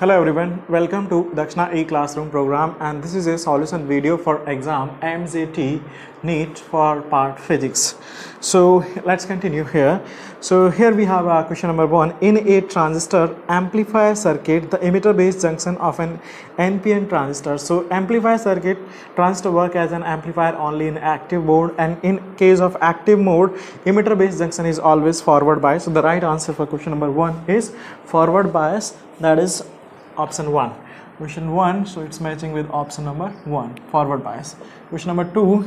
Hello everyone, welcome to Dakshana e-classroom program, and this is a solution video for exam MZT NEET for part physics. So let's continue here. So here we have question number 1. In a transistor amplifier circuit, the emitter base junction of an NPN transistor. So amplifier circuit, transistor work as an amplifier only in active mode, and in case of active mode, emitter base junction is always forward bias. So the right answer for question number 1 is forward bias, that is option 1. Question 1, so it's matching with option number 1, forward bias. Question number 2.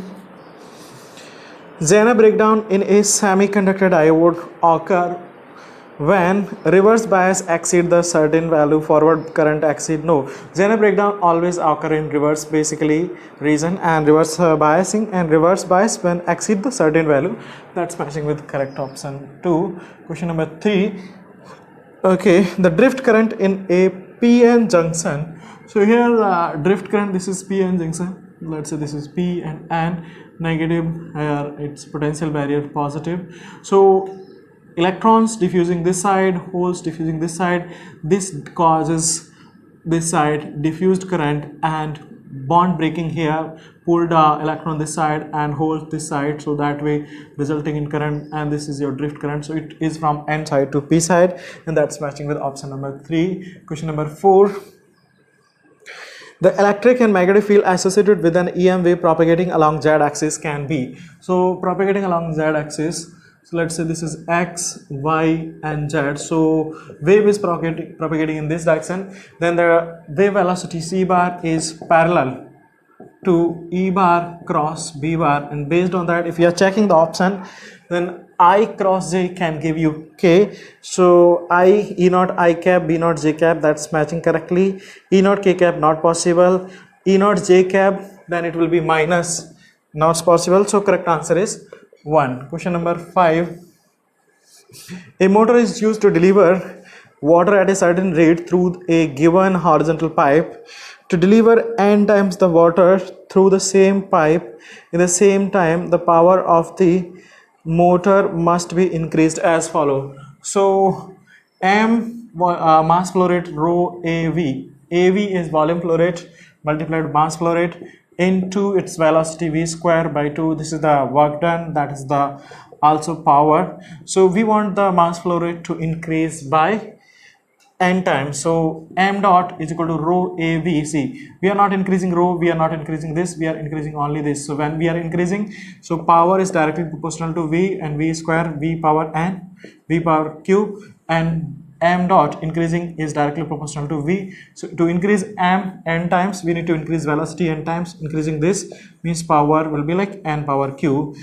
Zener breakdown in a semiconductor diode occur when reverse bias exceed the certain value, forward current exceed no. Zener breakdown always occur in reverse basically region, and reverse biasing and reverse bias when exceed the certain value. That's matching with correct option 2. Question number 3. Okay, the drift current in a PN junction. So here drift current, this is PN junction. Let's say this is P and N, negative, here its potential barrier positive. So electrons diffusing this side, holes diffusing this side, this causes this side diffused current, and bond breaking here pulled electron this side and holes this side, so that way resulting in current, and this is your drift current. So it is from N side to P side, and that's matching with option number 3. Question number 4. The electric and magnetic field associated with an EM wave propagating along Z axis can be. So propagating along Z axis, so let's say this is X, Y and Z. So wave is propagating in this direction, then the wave velocity C bar is parallel to E bar cross B bar, and based on that, if you are checking the option, then I cross J can give you K. So I E naught I cap, B naught J cap, that's matching correctly. E naught K cap not possible. E naught J cap, then it will be minus, not possible. So correct answer is 1. Question number 5. A motor is used to deliver water at a certain rate through a given horizontal pipe. To deliver n times the water through the same pipe in the same time, the power of the motor must be increased as follow. So m mass flow rate rho av, av is volume flow rate multiplied with mass flow rate into its velocity v square by 2. This is the work done, that is the also power. So we want the mass flow rate to increase by n times. So m dot is equal to rho av. See, we are not increasing rho, we are not increasing this, we are increasing only this. So when we are increasing, so power is directly proportional to v, and v square, v power n, v power q, and m dot increasing is directly proportional to v. So to increase m n times, we need to increase velocity n times. Increasing this means power will be like n power q.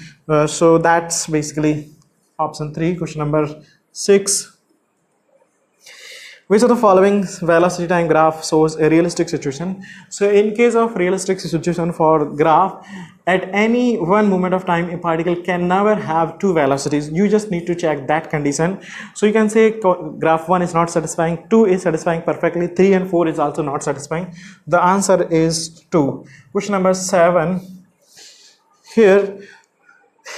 So that's basically option 3. Question number 6. Which of the following velocity time graph shows a realistic situation? So in case of realistic situation for graph, at any one moment of time, a particle can never have two velocities. You just need to check that condition. So you can say graph 1 is not satisfying, 2 is satisfying perfectly, 3 and 4 is also not satisfying. The answer is 2. Question number 7. Here,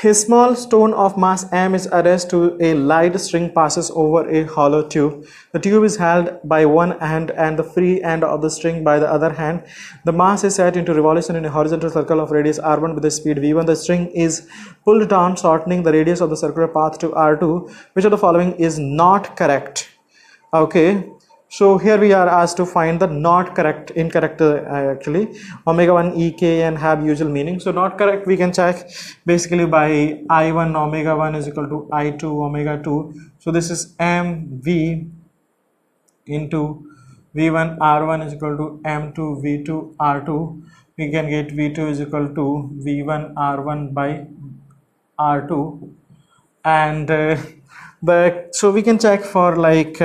a small stone of mass m is attached to a light string passes over a hollow tube. The tube is held by one hand and the free end of the string by the other hand. The mass is set into revolution in a horizontal circle of radius r1 with the speed v1. The string is pulled down, shortening the radius of the circular path to r2. Which of the following is not correct? Okay. So here we are asked to find the not correct, incorrect actually. Omega 1 ek and have usual meaning. So not correct we can check basically by I1 omega 1 is equal to I2 omega 2. So this is mv into v1 r1 is equal to m2 v2 r2. We can get v2 is equal to v1 r1 by r2, and so we can check for like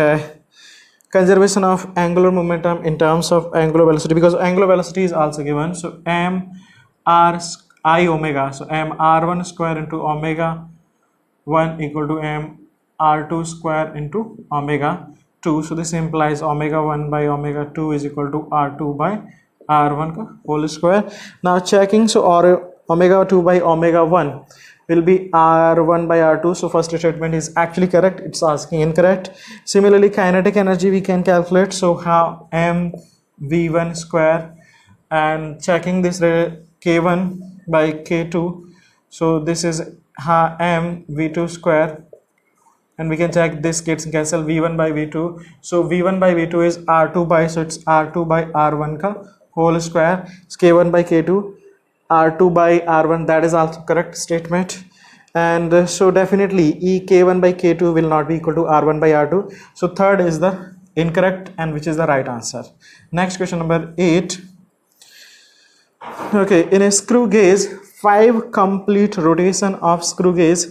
conservation of angular momentum in terms of angular velocity, because angular velocity is also given. So m r I omega, so m r1 square into omega 1 equal to m r2 square into omega 2. So this implies omega 1 by omega 2 is equal to r2 by r1 whole square. Now checking, so or omega 2 by omega 1, will be R1 by R2. So first statement is actually correct. It's asking incorrect. Similarly, kinetic energy we can calculate. So how mv1 square, and checking this k1 by k2. So this is mv2 square, and we can check this gets cancel v1 by v2. So v1 by v2 is r2 by, so it's r2 by r1 ka whole square. It's k1 by k2 r2 by r1. That is also correct statement. And so definitely ek1 by k2 will not be equal to r1 by r2. So third is the incorrect, and which is the right answer. Next question number 8. Okay, in a screw gauge, 5 complete rotation of screw gauge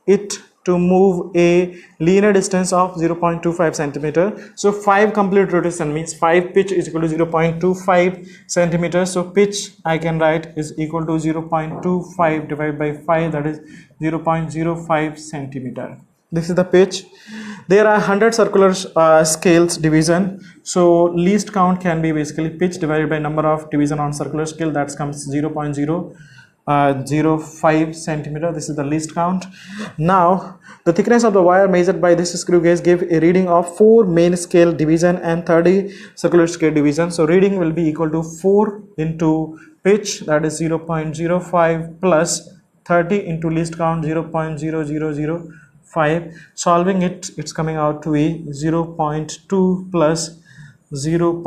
it to move a linear distance of 0.25 centimeter. So 5 complete rotation means 5 pitch is equal to 0.25 centimeter. So pitch I can write is equal to 0.25 divided by 5, that is 0.05 centimeter. This is the pitch. There are 100 circular scales division. So least count can be basically pitch divided by number of division on circular scale, that comes 0.005 centimeter. This is the least count. Now the thickness of the wire measured by this screw gauge give a reading of 4 main scale division and 30 circular scale division. So reading will be equal to 4 into pitch, that is 0.05 plus 30 into least count 0.0005. Solving it, it's coming out to a 0.2 plus 0.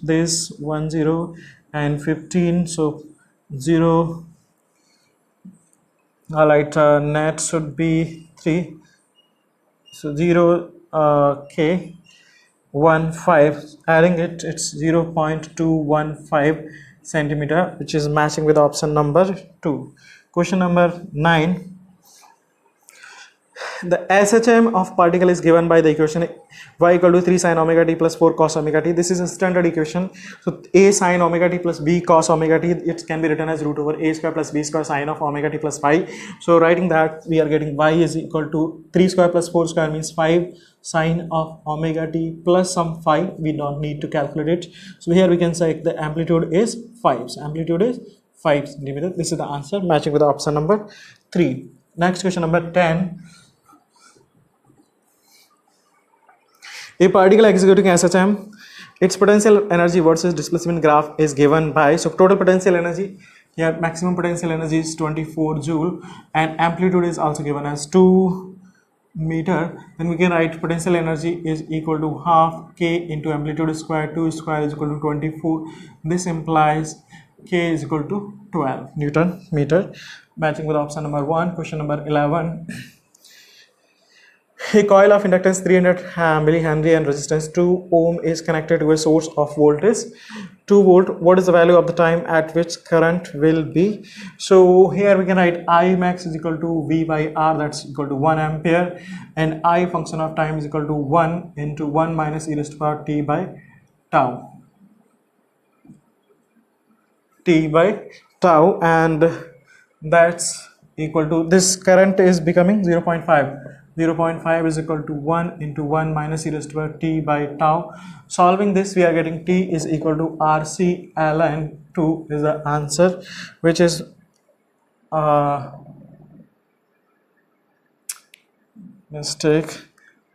This 10 and 15, so 0. Alright, net should be 3, so 0 k 15, adding it, it's 0.215 centimeter, which is matching with option number 2. Question number 9. The SHM of particle is given by the equation y equal to 3 sin omega t plus 4 cos omega t. This is a standard equation. So a sin omega t plus b cos omega t, it can be written as root over a square plus b square sin of omega t plus phi. So writing that, we are getting y is equal to 3 square plus 4 square means 5 sin of omega t plus some phi. We don't need to calculate it. So here we can say the amplitude is 5. So amplitude is 5 centimeter. This is the answer, matching with the option number 3. Next question number 10. A particle executing SHM, its potential energy versus displacement graph is given by, so total potential energy here, maximum potential energy is 24 joule, and amplitude is also given as 2 meter. Then we can write potential energy is equal to half k into amplitude square, 2 square is equal to 24. This implies k is equal to 12 Newton meter, matching with option number 1. Question number 11. A coil of inductance 300 millihenry and resistance 2 ohm is connected to a source of voltage 2 volt. What is the value of the time at which current will be? So here we can write I max is equal to V by R, that's equal to 1 ampere, and I function of time is equal to 1 into 1 minus e raised to power t by tau. And that's equal to, this current is becoming 0.5. 0.5 is equal to 1 into 1 minus e raised to power t by tau. Solving this, we are getting t is equal to RC ln 2 is the answer, which is mistake.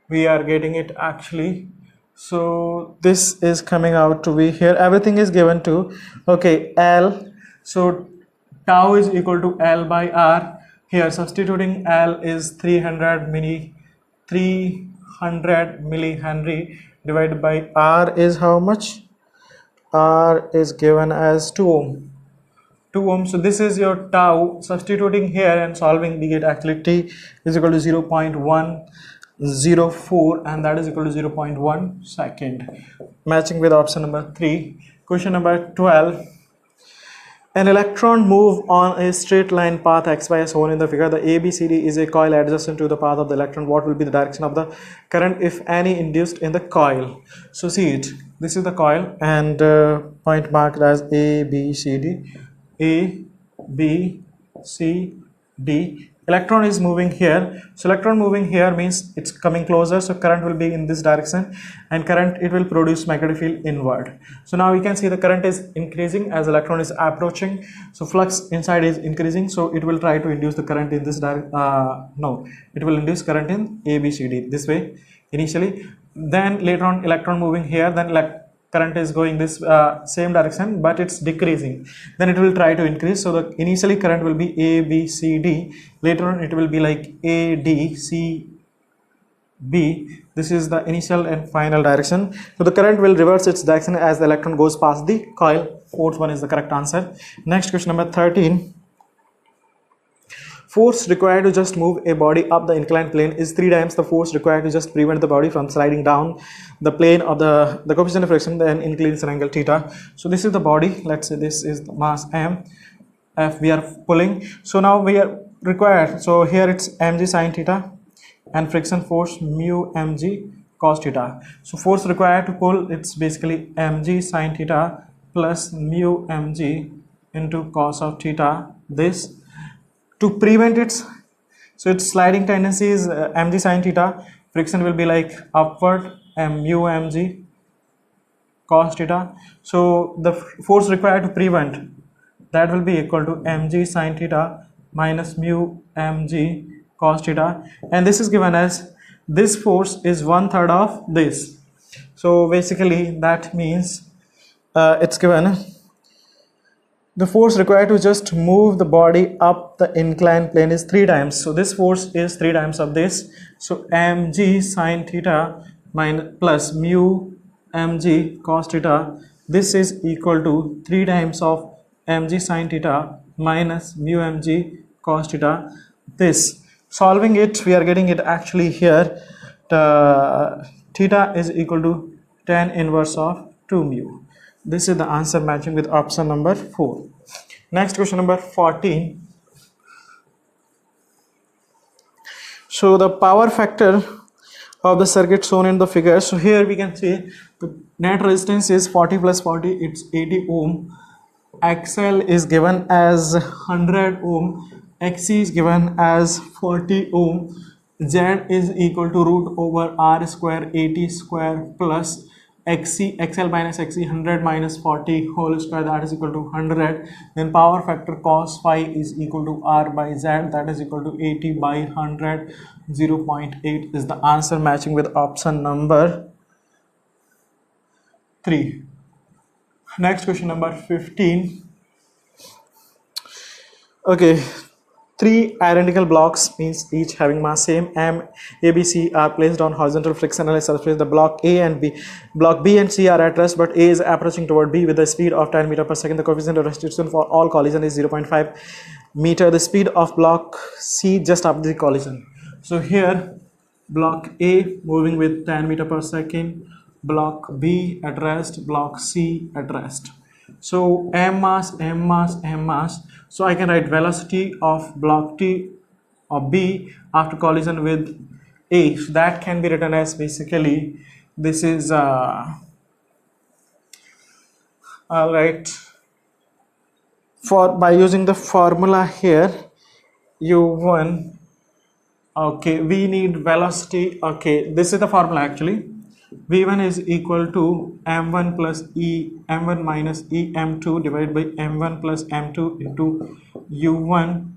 We are getting it actually. So this is coming out to be, here everything is given to, okay, L. So tau is equal to L by R. Here substituting L is 300 millihenry divided by R is how much? R is given as 2 ohm. 2 ohm. So this is your tau. Substituting here and solving, we get actually t is equal to 0.104, and that is equal to 0.1 second, matching with option number 3. Question number 12. An electron move on a straight line path xy as shown in the figure. The ABCD is a coil adjacent to the path of the electron. What will be the direction of the current, if any, induced in the coil? So see it. This is the coil, and point marked as ABCD. A, B, C, D. electron is moving here, so electron moving here means it's coming closer, so current will be in this direction, and current, it will produce magnetic field inward. So now we can see the current is increasing as electron is approaching, so flux inside is increasing, so it will try to induce the current in this direction. No, it will induce current in ABCD this way initially, then later on electron moving here, then current is going this same direction, but it's decreasing, then it will try to increase. So the initially current will be A B C D, later on it will be like A D C B. This is the initial and final direction. So the current will reverse its direction as the electron goes past the coil. Fourth one is the correct answer. Next question number 13. Force required to just move a body up the inclined plane is 3 times the force required to just prevent the body from sliding down the plane of the coefficient of friction, then increase an angle theta. So this is the body, let's say this is the mass M, F we are pulling. So now we are required, so here it's mg sin theta and friction force mu mg cos theta. So force required to pull, it's basically mg sin theta plus mu mg into cos of theta, this to prevent its, so its sliding tendency is mg sin theta, friction will be like upward mu mg cos theta. So the force required to prevent, that will be equal to mg sin theta minus mu mg cos theta, and this is given as, this force is 1/3 of this. So basically that means it's given, the force required to just move the body up the inclined plane is 3 times. So this force is 3 times of this. So mg sin theta minus plus mu mg cos theta, this is equal to 3 times of mg sin theta minus mu mg cos theta. This, solving it, we are getting it actually here, the theta is equal to tan inverse of 2 mu. This is the answer matching with option number 4. Next question number 14. So the power factor of the circuit shown in the figure. So here we can see the net resistance is 40 plus 40, it's 80 ohm. XL is given as 100 ohm. XC is given as 40 ohm. Z is equal to root over R square 80 square plus XL minus XC 100 minus 40 whole square, that is equal to 100. Then power factor cos phi is equal to R by Z, that is equal to 80 by 100. 0.8 is the answer matching with option number 3. Next question number 15. Okay, 3 identical blocks, means each having mass same m, a, b, c are placed on horizontal frictionless surface. The block A and B, block B and C are at rest, but A is approaching toward B with the speed of 10 meter per second. The coefficient of restriction for all collision is 0.5 meter. The speed of block C just after the collision. So here block A moving with 10 meter per second, block B at rest, block C at rest. So m mass, m mass, m mass. So I can write velocity of block T or B after collision with A. So that can be written as, basically this is all right, for by using the formula here, u1, okay, we need velocity, okay, this is the formula actually. v1 is equal to m1 plus e, m1 minus e m2 divided by m1 plus m2 into u1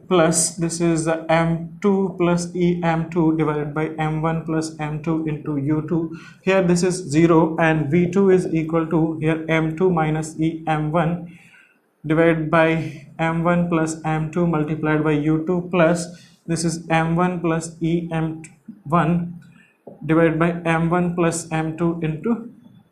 plus, this is m2 plus e m2 divided by m1 plus m2 into u2. Here this is 0, and v2 is equal to, here m2 minus e m1 divided by m1 plus m2 multiplied by u2 plus, this is m1 plus e m1 divided by m1 plus m2 into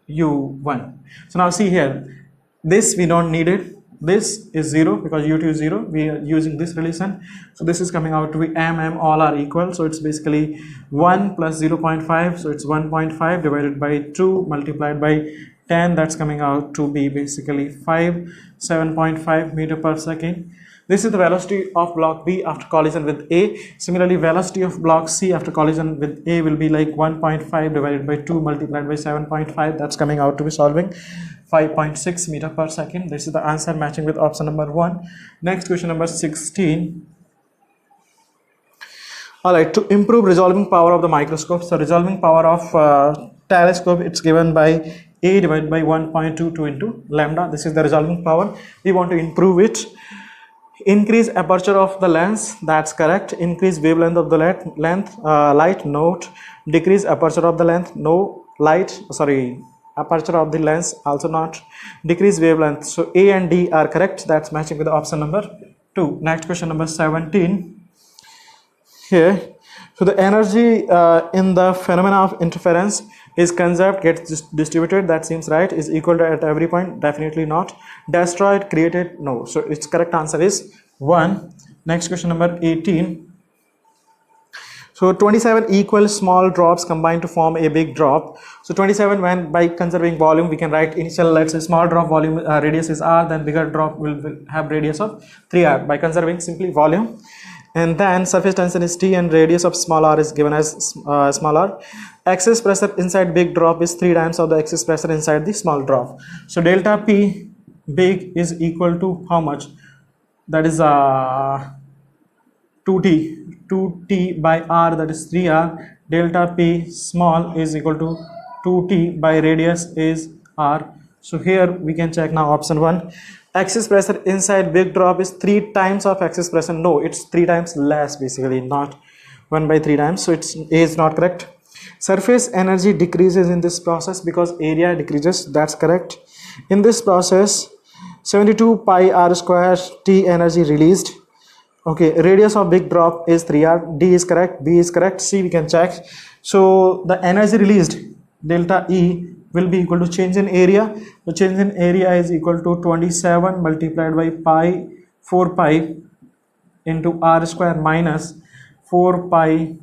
u1. So now see here, this we don't need it, this is 0 because u2 is 0, we are using this relation. So this is coming out to be m all are equal, so it's basically 1 plus 0.5, so it's 1.5 divided by 2 multiplied by 10, that's coming out to be basically 7.5 meter per second. This is the velocity of block B after collision with A. Similarly, velocity of block C after collision with A will be like 1.5 divided by 2 multiplied by 7.5. That's coming out to be solving 5.6 meter per second. This is the answer matching with option number 1. Next question number 16. Alright, to improve resolving power of the microscope, so resolving power of telescope, it's given by A divided by 1.22 into lambda. This is the resolving power. We want to improve it. Increase aperture of the lens, that's correct. Increase wavelength of the light, note. Decrease aperture of the length, no. Aperture of the lens, also not. Decrease wavelength, so A and D are correct. That's matching with the option number 2. Next question, number 17 here. So the energy in the phenomena of interference is conserved, gets distributed, that seems right. Is equal to at every point, definitely not. Destroyed, created, no. So its correct answer is 1. Next question, number 18. So 27 equal small drops combine to form a big drop. So 27, when by conserving volume, we can write initial, let's say small drop volume radius is r, then bigger drop will have radius of 3r by conserving simply volume. And then surface tension is T and radius of small r is given as small r. Excess pressure inside big drop is 3 times of the excess pressure inside the small drop. So delta P big is equal to how much? That is 2t by r, that is 3r. Delta P small is equal to 2t by radius is r. So here we can check now option 1. Excess pressure inside big drop is 3 times of excess pressure. No, it's 3 times less, basically, not 1 by 3 times. So it's A is not correct. Surface energy decreases in this process because area decreases. That's correct. In this process, 72 pi r square T energy released. Okay, radius of big drop is 3r. D is correct. B is correct. C we can check. So the energy released, delta E, will be equal to change in area. The change in area is equal to 27 multiplied by 4 pi into r square minus 4 pi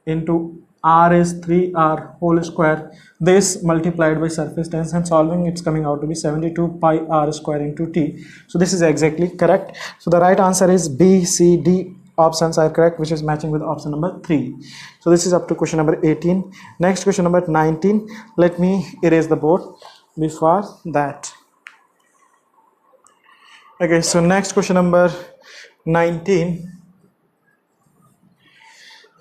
into r is 3r whole square. This multiplied by surface tension, solving, it's coming out to be 72 pi r square into T. So this is exactly correct. So the right answer is B, C, D. Options are correct, which is matching with option number 3. So this is up to question number 18. Next question number 19. Let me erase the board before that. Okay, so next question number 19.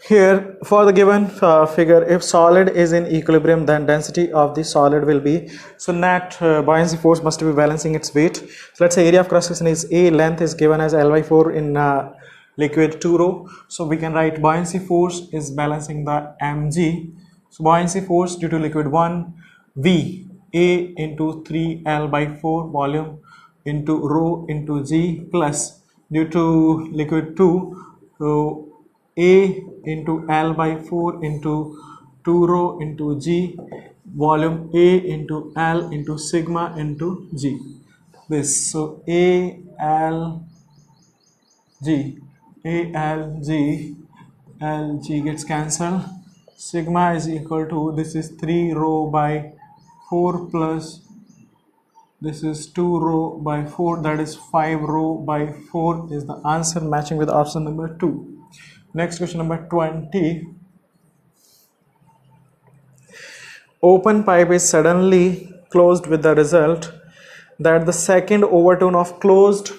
Here, for the given figure, if solid is in equilibrium, then density of the solid will be, so net buoyancy force must be balancing its weight. So let's say area of cross section is A, length is given as L by 4 in liquid 2 rho. So we can write buoyancy force is balancing the mg. So buoyancy force due to liquid 1, V, A into 3L by 4 volume into rho into G, plus due to liquid 2, so A into L by 4 into 2 rho into G, volume A into L into sigma into G. This, so A L G gets cancelled. Sigma is equal to, this is 3 rho by 4 plus this is 2 rho by 4, that is 5 rho by 4 is the answer, matching with option number 2. Next question number 20. Open pipe is suddenly closed with the result that the second overtone of closed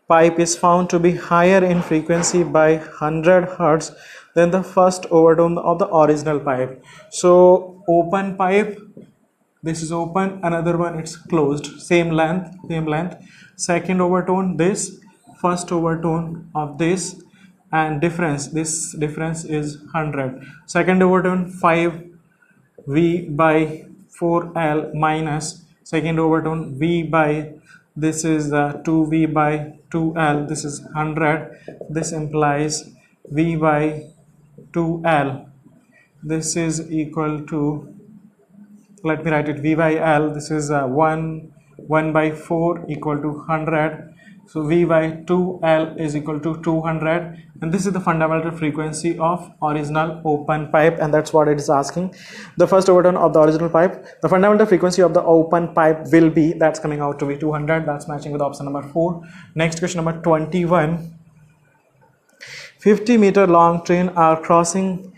pipe is found to be higher in frequency by 100 Hz than the first overtone of the original pipe. So open pipe, this is open, another one it's closed, same length. Second overtone this, first overtone of this, and this difference is 100. Second overtone 5V by 4L minus second overtone V by, this is 2V by 2L, this is 100. This implies V by 2L. This is equal to, let me write it, V by L, this is 1 by 4 equal to 100. So V by 2L is equal to 200, and this is the fundamental frequency of original open pipe, and that's what it is asking. The first overtone of the original pipe, the fundamental frequency of the open pipe will be, that's coming out to be 200. That's matching with option number 4. Next question number 21. 50-meter long train are crossing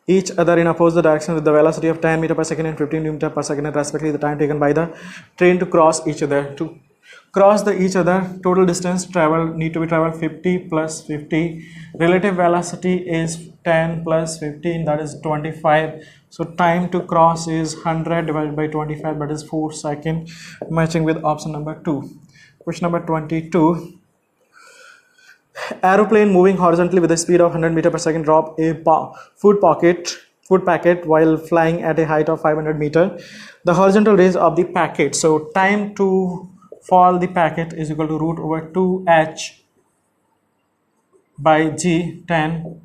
each other in opposite direction with the velocity of 10 meter per second and 15 meter per second, respectively the time taken by the train to cross each other. cross the each other. Total distance traveled need to be traveled 50 plus 50. Relative velocity is 10 plus 15, that is 25. So time to cross is 100 divided by 25, that is 4 seconds, matching with option number 2. Question number 22. Aeroplane moving horizontally with a speed of 100 meter per second drop a food packet while flying at a height of 500 meter. The horizontal raise of the packet. So time to fall the packet is equal to root over 2h by g 10.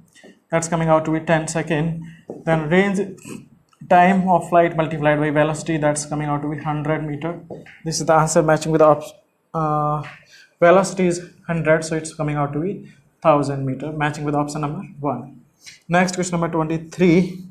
That's coming out to be 10 second. Then range time of flight multiplied by velocity, that's coming out to be 100 meter. This is the answer, matching with the velocity is 100, so it's coming out to be 1000 meter, matching with option number 1. Next, question number 23.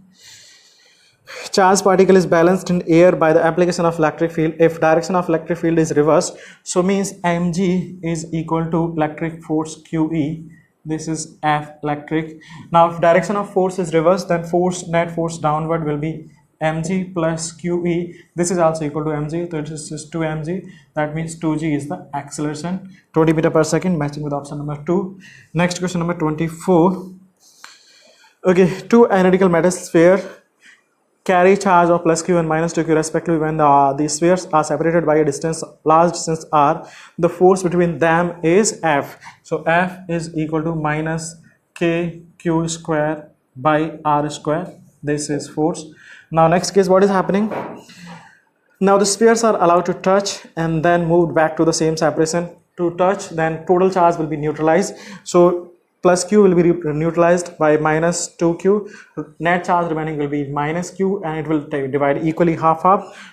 Charged particle is balanced in air by the application of electric field. If direction of electric field is reversed, so means mg is equal to electric force QE. This is F electric. Now if direction of force is reversed, then net force downward will be mg plus QE. This is also equal to mg, so it is just 2 mg. That means 2g is the acceleration, 20 meter per second, matching with option number 2. Next, question number 24. Okay, two analytical metal sphere carry charge of plus q and minus 2q respectively. When the spheres are separated by a large distance r, the force between them is F. So F is equal to minus kq square by r square. This is force. Now next case, what is happening? Now the spheres are allowed to touch and then moved back to the same separation. To touch, then total charge will be neutralized. So plus q will be neutralized by minus 2q. Net charge remaining will be minus q, and it will divide equally half.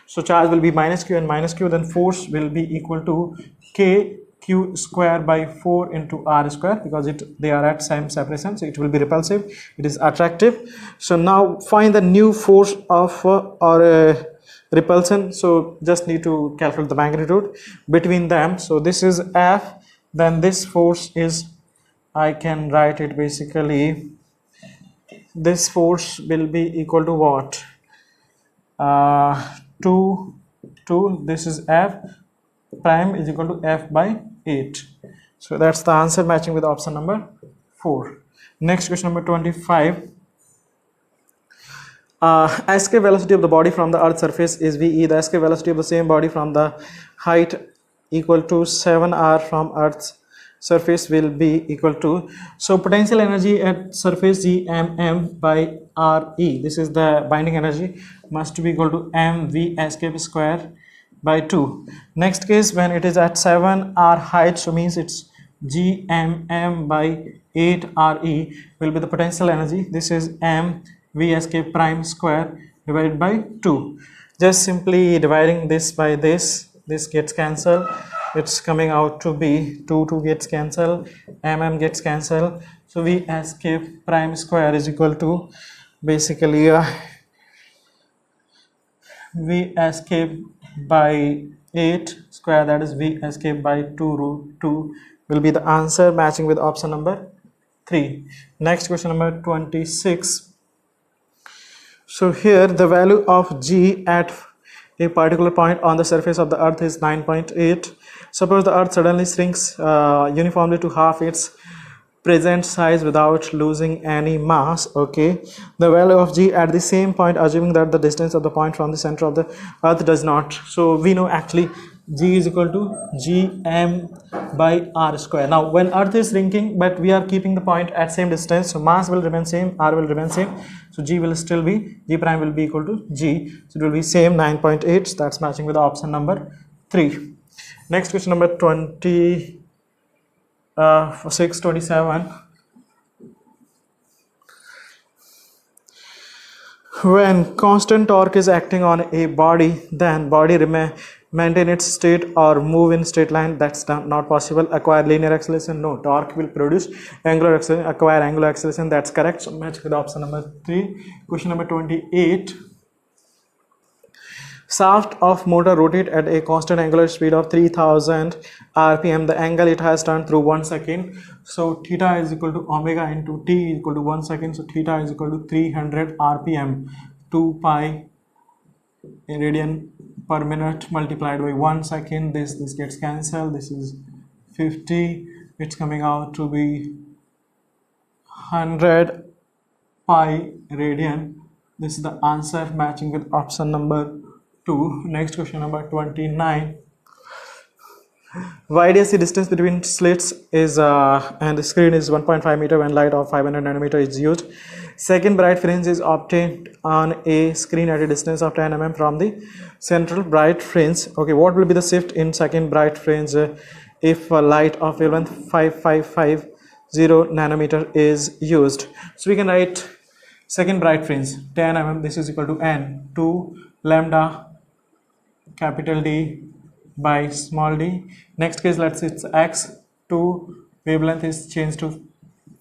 So charge will be minus q and minus q. Then force will be equal to kq square by 4 into r square, because they are at same separation, so it will be repulsive, it is attractive. So now find the new force of repulsion. So just need to calculate the magnitude between them. So this is F, then this force is, I can write it basically, this force will be equal to what? 2, this is F prime is equal to F by 8. So that's the answer, matching with option number 4. Next, question number 25. Escape velocity of the body from the earth's surface is VE. The escape velocity of the same body from the height equal to 7r from earth's surface will be equal to, so potential energy at surface Gmm by Re, this is the binding energy, must be equal to mv escape square by 2. Next case, when it is at 7r height, so means it's Gmm by 8Re will be the potential energy. This is mv escape prime square divided by 2. Just simply dividing this by this gets cancelled. It's coming out to be 2 gets cancelled, gets cancelled. So V escape prime square is equal to basically V escape by 8 square, that is V escape by 2 root 2 will be the answer, matching with option number 3. Next, question number 26. So here the value of G at a particular point on the surface of the earth is 9.8. Suppose the earth suddenly shrinks uniformly to half its present size without losing any mass. Okay, the value of G at the same point, assuming that the distance of the point from the center of the earth does not. So we know actually G is equal to Gm by r square. Now when earth is shrinking, but we are keeping the point at same distance, so mass will remain same, r will remain same, so G will still be, G prime will be equal to G, so it will be same 9.8. that's matching with option number 3. Next, question number 27. When constant torque is acting on a body, then body maintain its state or move in straight line. That's not possible. Acquire linear acceleration? No. Torque will produce angular acceleration. Acquire angular acceleration? That's correct. So match with option number 3. Question number 28. Shaft of motor rotate at a constant angular speed of 3000 rpm. The angle it has turned through 1 second. So theta is equal to omega into t is equal to 1 second. So theta is equal to 300 rpm, 2 pi radian per minute multiplied by 1 second. This gets cancelled. This is 50. It's coming out to be 100 pi radian. This is the answer, matching with option number 2. Next question number 29. YDSC distance between slits is and the screen is 1.5 meter when light of 500 nanometer is used. Second bright fringe is obtained on a screen at a distance of 10 mm from the central bright fringe. Okay, what will be the shift in second bright fringe if light of wavelength 5550 nanometer is used? So we can write second bright fringe 10 mm. This is equal to n 2 lambda capital D by small d. Next case, let's say it's x, 2 wavelength is changed to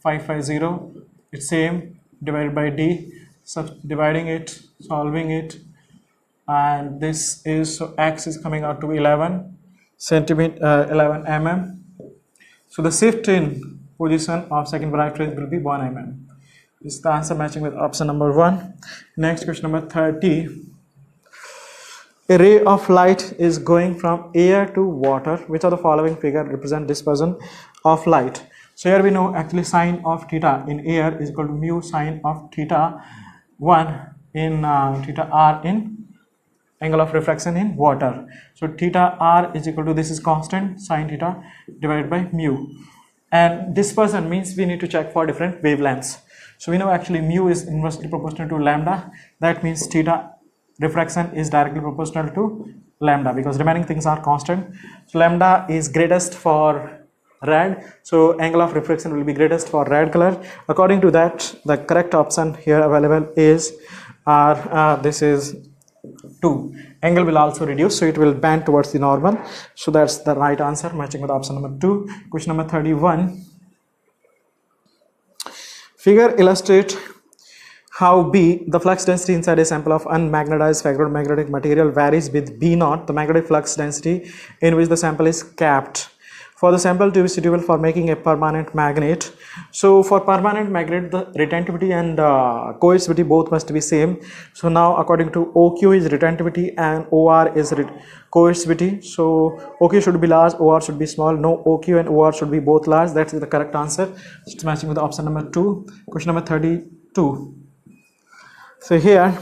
550, it's same, divided by d, dividing it, solving it, and this is, so x is coming out to 11 mm. So the shift in position of second bright fringe will be 1 mm. This is the answer, matching with option number 1. Next question number 30. A ray of light is going from air to water. Which of the following figure represent dispersion of light? So here we know actually sine of theta in air is equal to mu sine of theta 1 in theta r in angle of refraction in water. So theta r is equal to, this is constant, sine theta divided by mu. And dispersion means we need to check for different wavelengths. So we know actually mu is inversely proportional to lambda. That means theta refraction is directly proportional to lambda because remaining things are constant. So lambda is greatest for red, so angle of refraction will be greatest for red color. According to that, the correct option here available is this is 2. Angle will also reduce, so it will bend towards the normal. So that's the right answer, matching with option number 2. Question number 31. Figure illustrate how B, the flux density inside a sample of unmagnetized ferromagnetic material, varies with B naught, the magnetic flux density in which the sample is capped. For the sample to be suitable for making a permanent magnet. So for permanent magnet, the retentivity and coercivity both must be same. So now according to OQ is retentivity and OR is coercivity. So OQ should be large, OR should be small. No, OQ and OR should be both large. That is the correct answer. It's matching with option number 2. Question number 32. So here,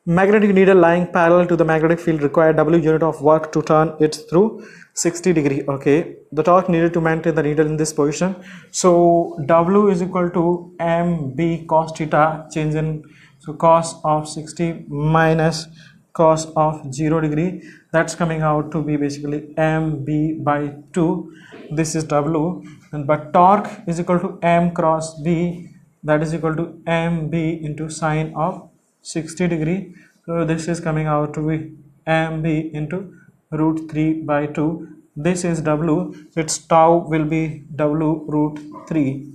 magnetic needle lying parallel to the magnetic field require W unit of work to turn it through 60 degree. Okay, the torque needed to maintain the needle in this position. So W is equal to mb cos theta, change in, so cos of 60 minus cos of 0 degree. That's coming out to be basically mb by 2. This is W, but torque is equal to m cross b. That is equal to mb into sine of 60 degree. So this is coming out to be mb into root 3 by 2. This is W, its tau will be W root 3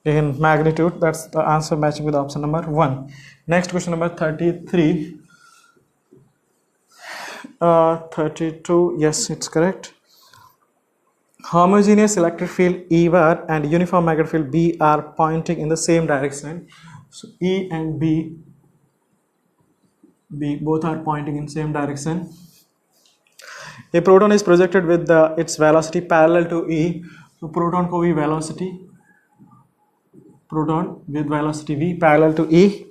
in magnitude. That's the answer, matching with option number 1. Next question number 33. 32, yes, it's correct. Homogeneous electric field E1 and uniform magnetic field B are pointing in the same direction. So E and B both are pointing in same direction. A proton is projected with its velocity parallel to E. So proton ko bhi velocity, proton with velocity V parallel to E.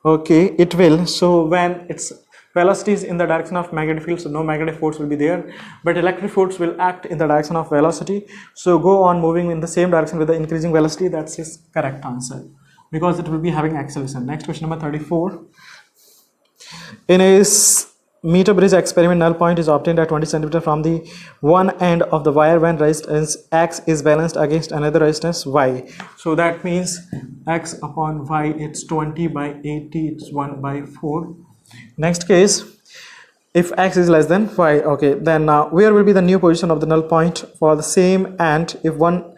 Okay, it will. So when its velocity is in the direction of magnetic field, so no magnetic force will be there, but electric force will act in the direction of velocity. So go on moving in the same direction with the increasing velocity. That's his correct answer because it will be having acceleration. Next question number 34. In a meter bridge experiment, null point is obtained at 20 cm from the one end of the wire when resistance X is balanced against another resistance Y. So that means X upon Y, it's 20 by 80, it's 1 by 4. Next case, if X is less than Y, okay, then where will be the new position of the null point for the same end if one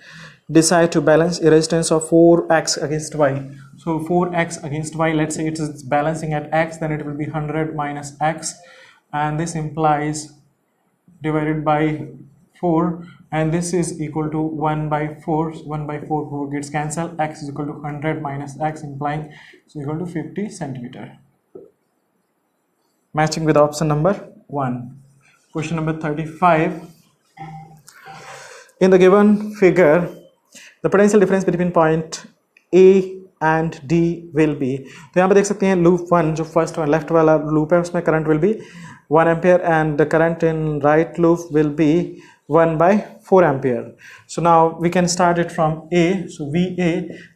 decide to balance a resistance of 4X against Y. So 4X against Y, let's say it is balancing at X, then it will be 100 minus X, and this implies divided by 4, and this is equal to 1 by 4. 1 by 4, 4 gets cancelled. X is equal to 100 minus X, implying it's equal to 50 centimeter. Matching with option number 1. Question number 35. In the given figure, the potential difference between point A and D will be, तो यहाँ पे देख सकते हैं loop 1 जो first left वाला loop है उसमें current will be 1 ampere and the current in right loop will be 1/4 ampere. So now we can start it from A. So VA,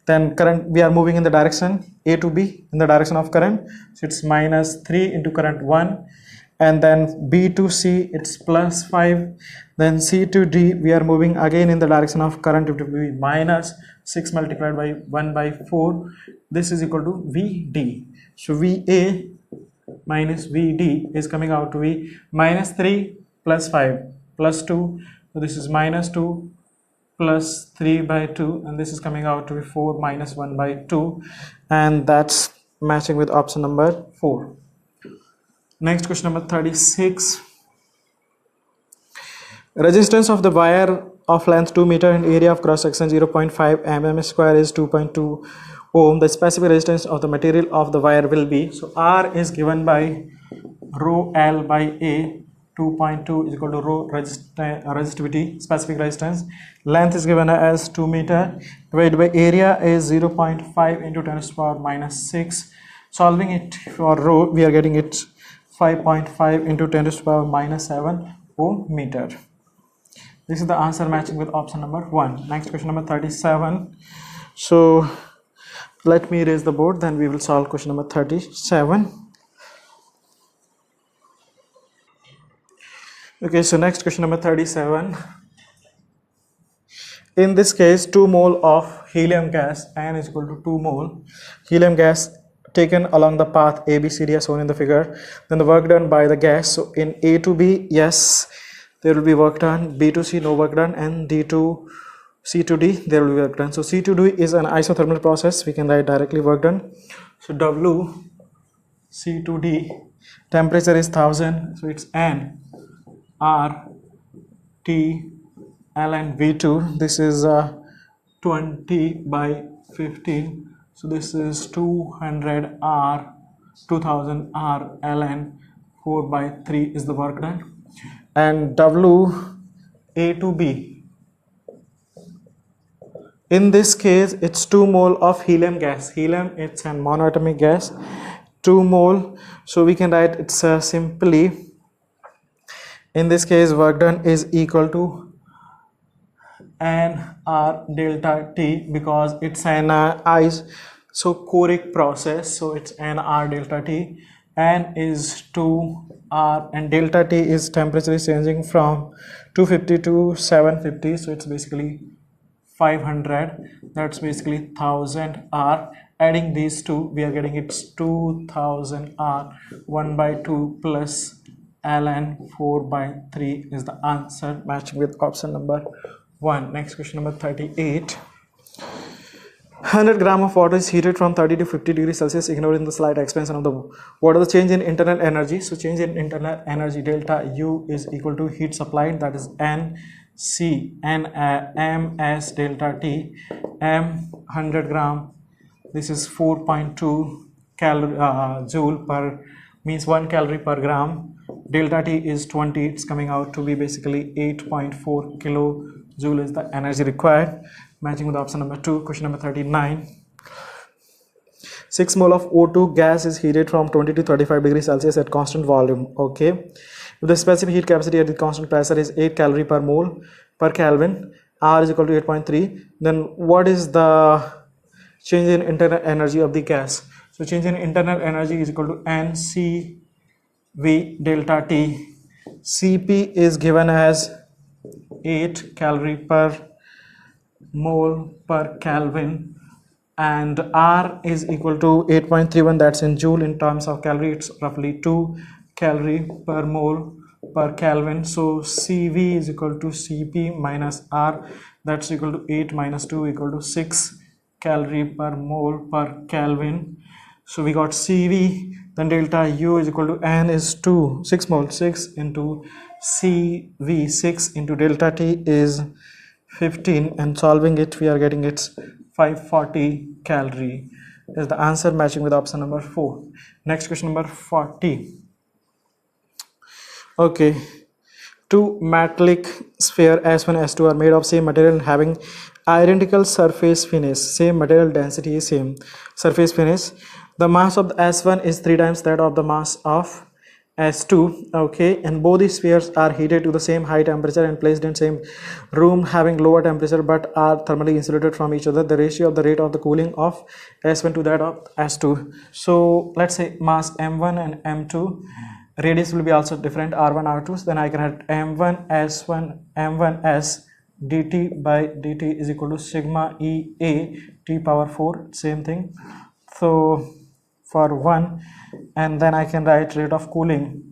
then current, we are moving in the direction A to B in the direction of current. So it's -3 into current 1, and then B to C it's +5. Then C to D we are moving again in the direction of current. It will be -6 multiplied by 1/4. This is equal to VD. So VA minus VD is coming out to be -3 plus 5 plus 2, so this is -2 plus 3/2, and this is coming out to be 4 minus 1/2, and that's matching with option number 4. Next, question number 36. Resistance of the wire of length 2 meter and area of cross section 0.5 mm square is 2.2 ohm. The specific resistance of the material of the wire will be, so R is given by rho L by A. 2.2 is equal to rho resistivity, specific resistance. Length is given as 2 meter, divided by area is 0.5 into 10 to the power -6. Solving it for rho, we are getting it 5.5 into 10 to the power -7 ohm meter. This is the answer matching with option number 1. Next, question number 37. So let me erase the board, then we will solve question number 37. Okay, so next, question number 37. In this case, 2 mole of helium gas, N is equal to 2 mole helium gas taken along the path ABCD as shown in the figure. Then the work done by the gas. So in A to B, yes, there will be work done. B to C, no work done. And D to C to D, there will be work done. So C to D is an isothermal process. We can write directly work done. So W, C to D, temperature is 1000. So it's N, R, T, L and V2. This is 20 by 15. So this is 200 R, 2000 R, Ln 4 by 3 is the work done. And W, A to B. In this case, it's 2 mole of helium gas. Helium, it's a monoatomic gas. 2 mole. So we can write it's simply, in this case, work done is equal to NR delta T, because it's an isochoric process. So it's NR delta T. N is 2R and delta T is temperature is changing from 250 to 750. So it's basically 500. That's basically 1000 R. Adding these two, we are getting it's 2000 R. 1/2 plus Ln 4 by 3 is the answer, matching with option number 1. Next, question number 38. 100 gram of water is heated from 30 to 50 degrees Celsius, ignoring the slight expansion of the water. The change in internal energy. So change in internal energy delta U is equal to heat supplied, that is NC MS delta T. M 100 gram. This is 4.2 joule per, means 1 calorie per gram. Delta T is 20. It's coming out to be basically 8.4 kilojoule is the energy required, matching with option number 2. Question number 39. 6 mole of O2 gas is heated from 20 to 35 degrees Celsius at constant volume. Okay, the specific heat capacity at the constant pressure is 8 calorie per mole per Kelvin. R is equal to 8.3. Then what is the change in internal energy of the gas? So change in internal energy is equal to NCV delta T. Cp is given as 8 calorie per mole per Kelvin, and R is equal to 8.31. That's in joule. In terms of calorie, it's roughly 2 calorie per mole per Kelvin. So Cv is equal to Cp minus R. That's equal to 8 minus 2 equal to 6 calorie per mole per Kelvin. So we got Cv, then delta U is equal to N is 6 mole, 6 into Cv, 6 into delta T is 15, and solving it we are getting it's 540 calorie is the answer, matching with option number 4. Next, question number 40. Okay, two metallic sphere S1 S2 are made of same material and having identical surface finish, same material density, same surface finish. The mass of the S1 is 3 times that of the mass of S2. Okay, and both these spheres are heated to the same high temperature and placed in same room having lower temperature but are thermally insulated from each other. The ratio of the rate of the cooling of S1 to that of S2. So let's say mass M1 and M2, radius will be also different, R1 R2. So then I can have M1 S1 M1 S dt by dt is equal to sigma E A t power 4, same thing. So for 1, and then I can write rate of cooling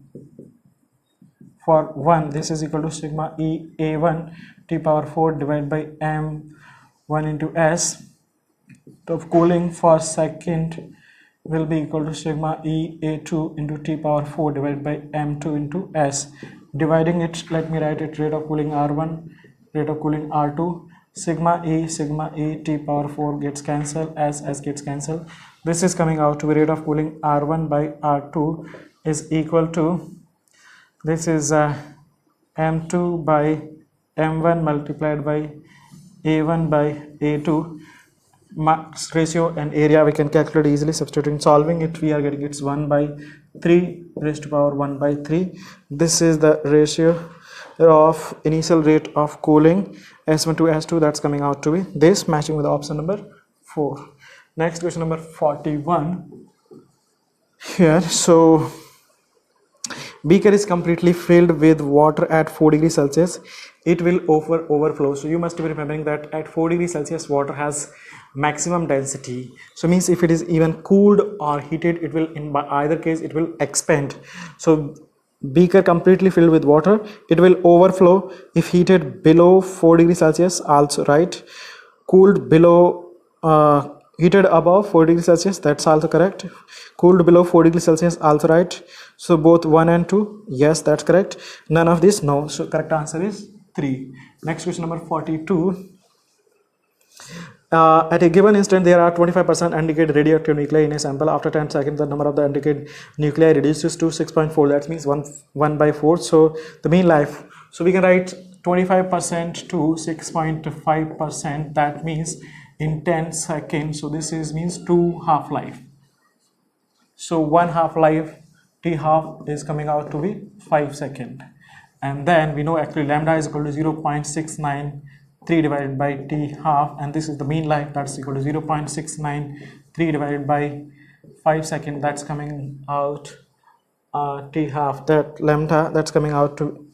for 1, this is equal to sigma E A1 t power 4 divided by M1 into S. The cooling for second will be equal to sigma E A2 into t power 4 divided by M2 into S. Dividing it, let me write it, rate of cooling R1, rate of cooling R2, sigma E t power 4 gets cancelled, S gets cancelled. This is coming out to be rate of cooling R1 by R2 is equal to, this is M2 by M1 multiplied by A1 by A2. Mass ratio and area we can calculate easily. Substituting, solving it, we are getting it's 1 by 3 raised to power 1 by 3. This is the ratio of initial rate of cooling S1 to S2. That's coming out to be this, matching with option number 4. Next question number 41 here. So beaker is completely filled with water at 4 degrees Celsius. It will overflow. So you must be remembering that at 4 degrees Celsius water has maximum density. So means if it is even cooled or heated, it will, in either case, it will expand. So beaker completely filled with water, it will overflow if heated below 4 degrees Celsius, also right. Cooled below heated above 4 degrees Celsius, that's also correct. Cooled below 4 degrees Celsius, also right. So both 1 and 2, yes, that's correct. None of this, no. So correct answer is 3. Next question number 42. At a given instant, there are 25% indicated radioactive nuclei in a sample. After 10 seconds, the number of the indicated nuclei reduces to 6.4. That means 1 by 4. So the mean life. So we can write 25% to 6.5%. That means in 10 seconds. So this is means 2 half-life. So 1 half-life, T half is coming out to be 5 seconds. And then we know actually lambda is equal to 0.693 divided by T half, and this is the mean life, that's equal to 0.693 divided by 5 seconds. That's coming out T half, that lambda, that's coming out to,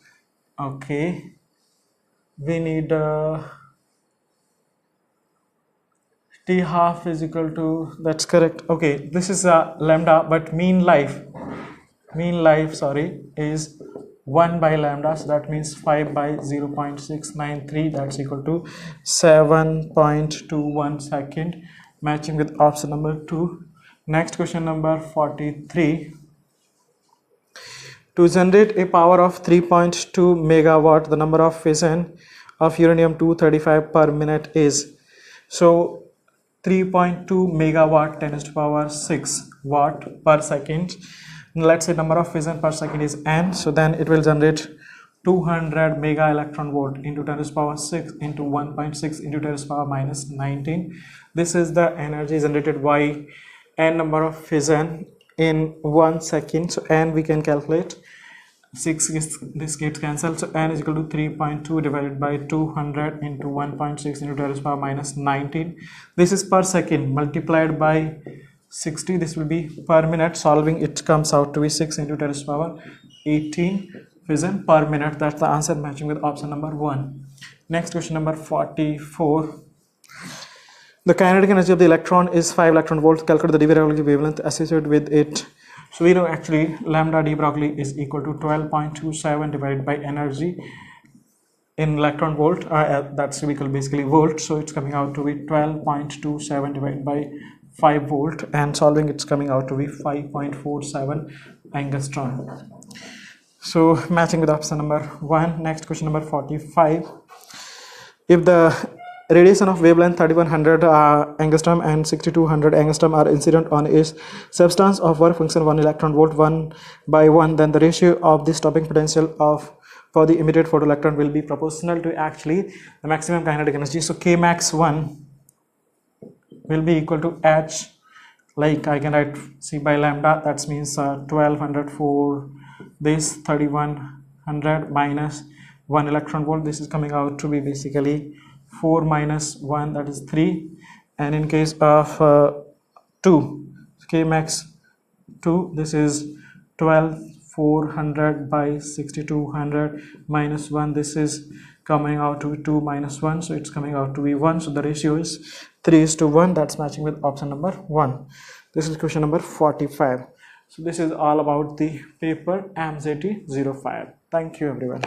okay, we need T half is equal to, that's correct. Okay, this is lambda, but mean life is 1 by lambda, so that means 5 by 0.693, that's equal to 7.21 second, matching with option number 2. Next question number 43. To generate a power of 3.2 megawatt, the number of fission of uranium-235 per minute is, so 3.2 megawatt 10 to the power 6 watt per second. Let's say number of fission per second is n, so then it will generate 200 mega electron volt into 10 to the power 6 into 1.6 into 10 to the power minus 19. This is the energy generated by n number of fission in 1 second. So n we can calculate, 6 gets, this gets cancelled, so n is equal to 3.2 divided by 200 into 1.6 into 10 to the power minus 19. This is per second multiplied by 60, this will be per minute. Solving it comes out to be 6 into 10 to the power 18 fission per minute. That's the answer, matching with option number 1. Next question number 44. The kinetic energy of the electron is 5 electron volts. Calculate the de Broglie wavelength associated with it. So we know actually lambda de Broglie is equal to 12.27 divided by energy in electron volt. That's basically volt. So it's coming out to be 12.27 divided by 5 volt, and solving it's coming out to be 5.47 angstrom. So matching with option number 1. Next question number 45. If the radiation of wavelength 3100 angstrom and 6200 angstrom are incident on a substance of work function 1 electron volt 1 by 1, then the ratio of the stopping potential of for the emitted photoelectron will be proportional to actually the maximum kinetic energy. So K max 1 will be equal to H, like I can write C by lambda, that means 1200 for this 3100 minus 1 electron volt. This is coming out to be basically 4 minus 1, that is 3. And in case of 2, K max 2, this is 12400 by 6200 minus 1, this is coming out to be 2 minus 1, so it's coming out to be 1. So the ratio is 3:1, that's matching with option number 1. This is question number 45. So this is all about the paper MZT 05. Thank you everyone.